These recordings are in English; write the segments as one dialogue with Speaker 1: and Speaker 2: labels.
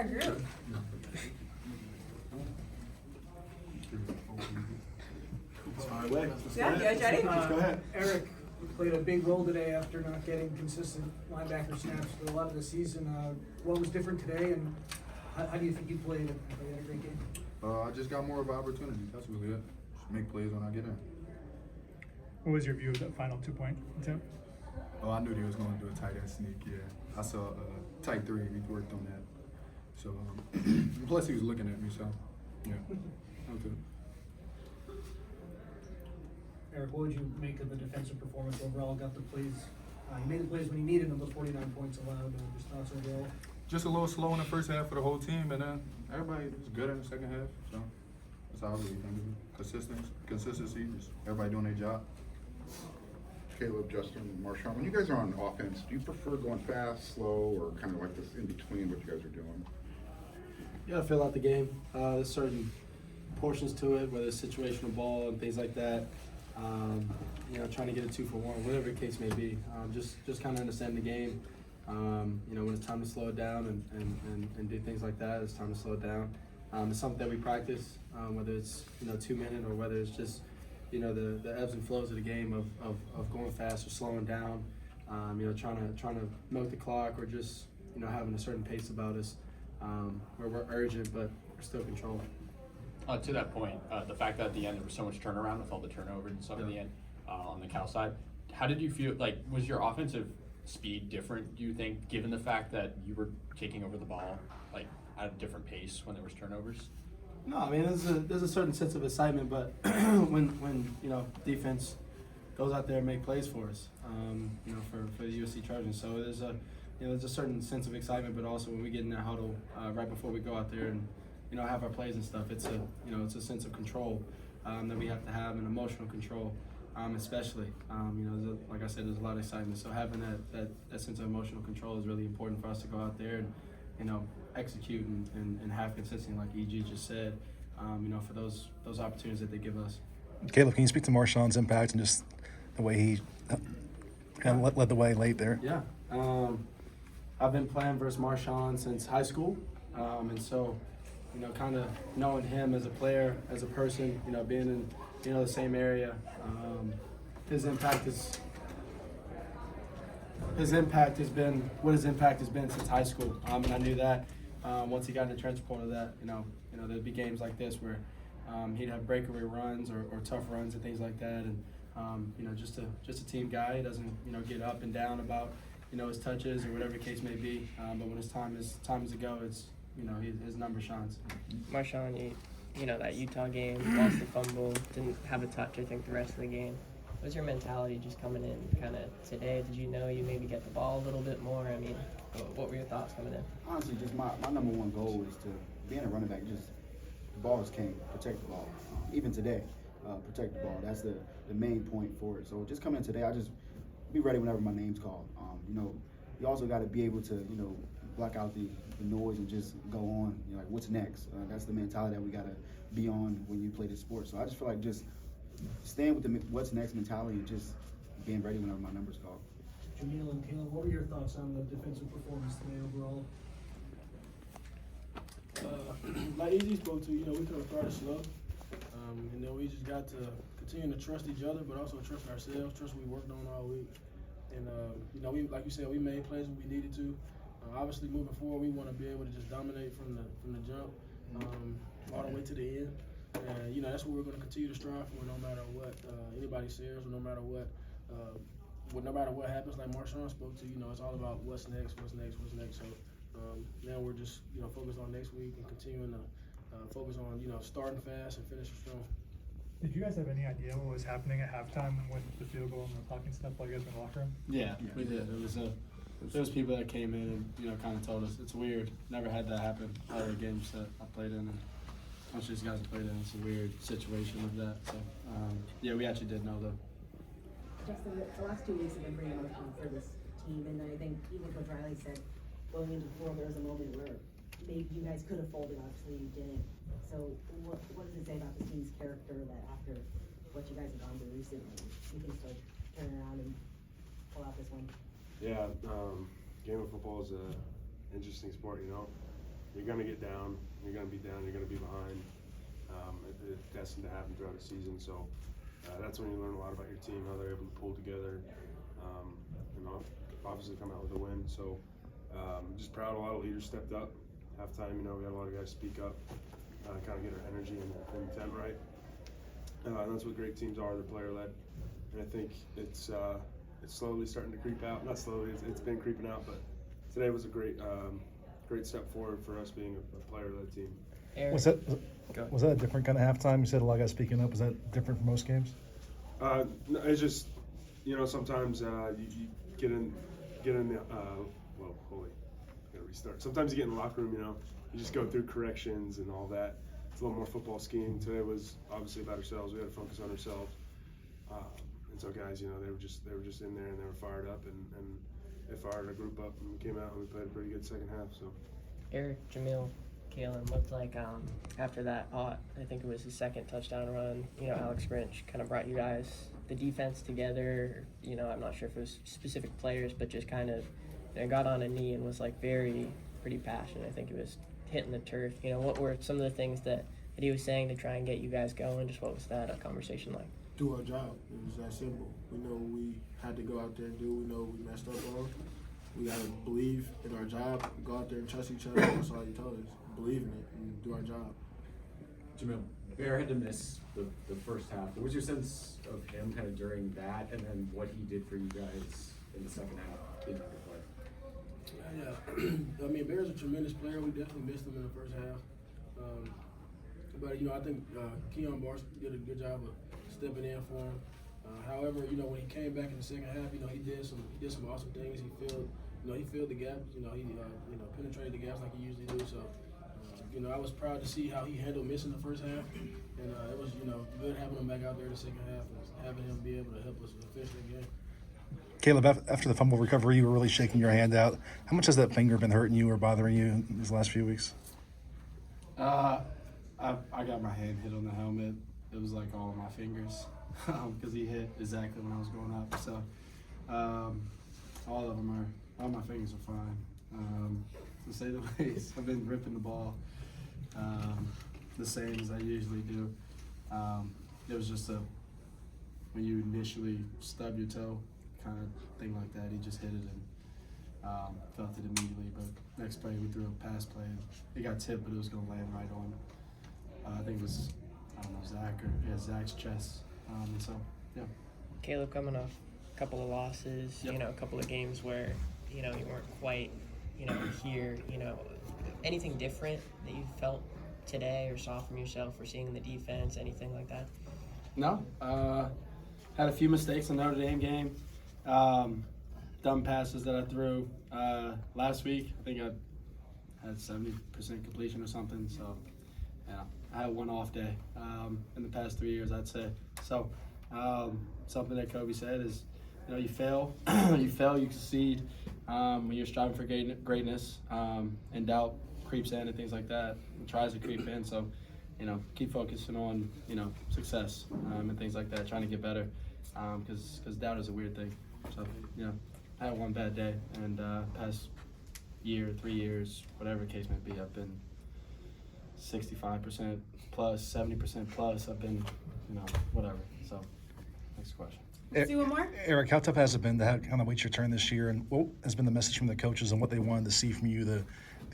Speaker 1: our group.
Speaker 2: Fire away.
Speaker 1: Yeah, you guys ready?
Speaker 2: Go ahead.
Speaker 3: Eric played a big role today after not getting consistent linebacker snaps for a lot of the season. What was different today, and how do you think you played? You had a great game.
Speaker 2: I just got more of an opportunity. That's really it. Just make plays when I get in.
Speaker 4: What was your view of that final 2-point attempt?
Speaker 2: Oh, I knew they was going to do a tight end sneak, yeah. I saw tight 3. We worked on that. So, plus he was looking at me, so, yeah. That was good.
Speaker 3: Eric, what would you make of the defensive performance overall? Got the plays. You made the plays when you needed them, but 49 points allowed. Just thoughts overall?
Speaker 2: Just a little slow in the first half for the whole team, and then everybody was good in the second half. So that's how I really think of it. Consistency, just everybody doing their job.
Speaker 5: Caleb, Justin, MarShawn, when you guys are on offense, do you prefer going fast, slow, or kind of like this in between what you guys are doing?
Speaker 6: You gotta fill out the game. There's certain portions to it, whether it's situational ball and things like that. Trying to get a 2-for-1, whatever the case may be. Just kind of understand the game. When it's time to slow it down and do things like that, it's time to slow it down. It's something that we practice, whether it's 2-minute or whether it's just the ebbs and flows of the game of going fast or slowing down. Trying to milk the clock or just having a certain pace about us where we're urgent but we're still controlled.
Speaker 7: To that point, the fact that at the end there was so much turnaround with all the turnovers and stuff at the end on the Cal side, how did you feel? Like, was your offensive speed different, do you think, given the fact that you were taking over the ball like at a different pace when there was turnovers?
Speaker 6: No, I mean there's a certain sense of excitement, but when defense goes out there and make plays for us, for the USC Trojans. So there's a certain sense of excitement, but also when we get in that huddle right before we go out there and have our plays and stuff, it's a sense of control that we have to have, and emotional control, especially. Like I said, there's a lot of excitement. So having that sense of emotional control is really important for us to go out there and execute and have consistency, like EG just said. For those opportunities that they give us.
Speaker 4: Caleb, can you speak to MarShawn's impact and just the way he kind of led the way late there?
Speaker 6: Yeah. I've been playing versus MarShawn since high school, and so kind of knowing him as a player, as a person, being in the same area, his impact has been what his impact has been since high school, and I knew that once he got in the transfer portal that there'd be games like this where he'd have breakaway runs or tough runs and things like that, and just a team guy. He doesn't get up and down about his touches or whatever the case may be, but when it's time to go, it's his number shines.
Speaker 8: MarShawn, that Utah game, lost the fumble, didn't have a touch, I think, the rest of the game. What was your mentality just coming in kind of today? Did you know you maybe get the ball a little bit more? I mean, what were your thoughts coming in?
Speaker 9: Honestly, just my number one goal is to, being a running back, just the ball is king, protect the ball. Even today, protect the ball. That's the main point for it. So just coming in today, I just be ready whenever my name's called. You also got to be able to, block out the noise and just go on. Like, what's next? That's the mentality that we got to be on when you play this sport. So I just feel like just staying with the what's next mentality and just being ready whenever my number's called.
Speaker 3: Jamil and Calen, what were your thoughts on the defensive performance today overall?
Speaker 10: Like EG spoke to, we could have started slow. We just got to continue to trust each other, but also trust ourselves, trust what we worked on all week. And, we, like you said, we made plays when we needed to. Obviously, moving forward, we want to be able to just dominate from the jump all the way to the end. And, that's what we're going to continue to strive for no matter what anybody says or no matter what happens. Like MarShawn spoke to, it's all about what's next. So now we're just, focused on next week and continuing to focus on, starting fast and finishing strong.
Speaker 4: Did you guys have any idea what was happening at halftime when the field goal and the clock and stuff while you guys were in the locker room?
Speaker 6: Yeah, we did. There was people that came in and kind of told us it's weird. Never had that happen all the games that I played in, and a bunch of these guys have played in. It's a weird situation of that. So we actually did know though.
Speaker 1: Justin, the last 2 weeks have been pretty emotional for this team, and I think even Coach Riley said going into the fourth there was a moment where maybe you guys could have folded. Obviously, you didn't. So what does it say about the team's character that after what you guys have gone through recently, you can still turn around and pull out this one?
Speaker 11: Yeah, game of football is an interesting sport, you're going to get down, you're going to be down, you're going to be behind. It's destined to happen throughout the season. So that's when you learn a lot about your team, how they're able to pull together, and obviously come out with a win. So just proud a lot of leaders stepped up. Halftime, we had a lot of guys speak up, kind of get our energy and intent right. And that's what great teams are, they're player-led. And I think it's slowly starting to creep out. Not slowly, it's been creeping out, but today was a great step forward for us being a player-led team.
Speaker 8: Eric,
Speaker 4: Was that a different kind of halftime? You said a lot of guys speaking up. Was that different from most games?
Speaker 11: No, it's just, sometimes you get in the, gotta restart. Sometimes you get in the locker room, you just go through corrections and all that. It's a little more football scheme. Today was obviously about ourselves. We had to focus on ourselves. And so guys, they were just in there and they were fired up and they fired a group up and we came out and we played a pretty good second half. So
Speaker 8: Eric, Jamil, Calen looked like after that, I think it was his second touchdown run. Alex Grinch kind of brought you guys, the defense together. I'm not sure if it was specific players, but just kind of got on a knee and was like pretty passionate. I think it was hitting the turf. What were some of the things that he was saying to try and get you guys going? Just what was that conversation like?
Speaker 10: Do our job. It was that simple. We know what we had to go out there and do. We know we messed up on. We got to believe in our job, go out there and trust each other. That's all he told us. Believe in it and do our job.
Speaker 12: Jamil, Bear had to miss the first half. What was your sense of him kind of during that, and then what he did for you guys in the second half? Did you play?
Speaker 10: Yeah, Bear's a tremendous player. We definitely missed him in the first half. But I think Keon Barnes did a good job of stepping in for him. However, when he came back in the second half, he did some awesome things. He filled the gaps. He penetrated the gaps like he usually do. So, I was proud to see how he handled missing the first half, and it was good having him back out there in the second half and having him be able to help us finish the game.
Speaker 4: Caleb, after the fumble recovery, you were really shaking your hand out. How much has that finger been hurting you or bothering you these last few weeks?
Speaker 6: I got my hand hit on the helmet. It was like all of my fingers because he hit exactly when I was going up. So all my fingers are fine, to say the least. I've been ripping the ball the same as I usually do. It was just when you initially stub your toe kind of thing like that, he just hit it and felt it immediately. But next play we threw a pass play and it got tipped, but it was going to land right on. I think it was, Zach's chest. And so, yeah.
Speaker 8: Caleb, coming off a couple of losses,
Speaker 6: Yep.
Speaker 8: A couple of games where, you weren't quite, here, anything different that you felt today or saw from yourself or seeing the defense, anything like that?
Speaker 6: No. Had a few mistakes in the Notre Dame game. Dumb passes that I threw last week. I think I had 70% completion or something. So, yeah, I had one off day in the past 3 years, I'd say. So, something that Kobe said is, you fail, you succeed. When you're striving for greatness, and doubt creeps in and things like that, and tries to creep in. So, keep focusing on, success and things like that, trying to get better, because doubt is a weird thing. So, I had one bad day, and past year, 3 years, whatever the case may be, I've been 65% plus, 70% plus. I've been, whatever. So, next question.
Speaker 1: See one more?
Speaker 4: Eric, how tough has it been to kind of wait your turn this year, and what has been the message from the coaches and what they wanted to see from you to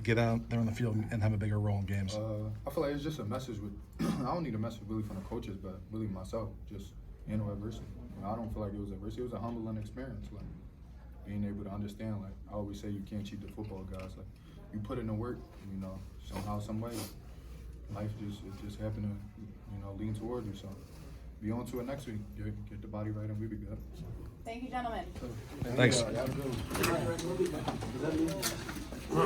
Speaker 4: get out there on the field and have a bigger role in games?
Speaker 2: I feel like it's just a message I don't need a message really from the coaches, but really myself, just handle adversity. I don't feel like it was adversity. It was a humbling experience, like being able to understand, like I always say, you can't cheat the football guys. Like you put in the work, somehow, some way, life just happened to, lean towards you. So be on to it next week. Get the body right and we'll be good.
Speaker 1: Thank you, gentlemen.
Speaker 4: Thanks.
Speaker 10: Y'all good.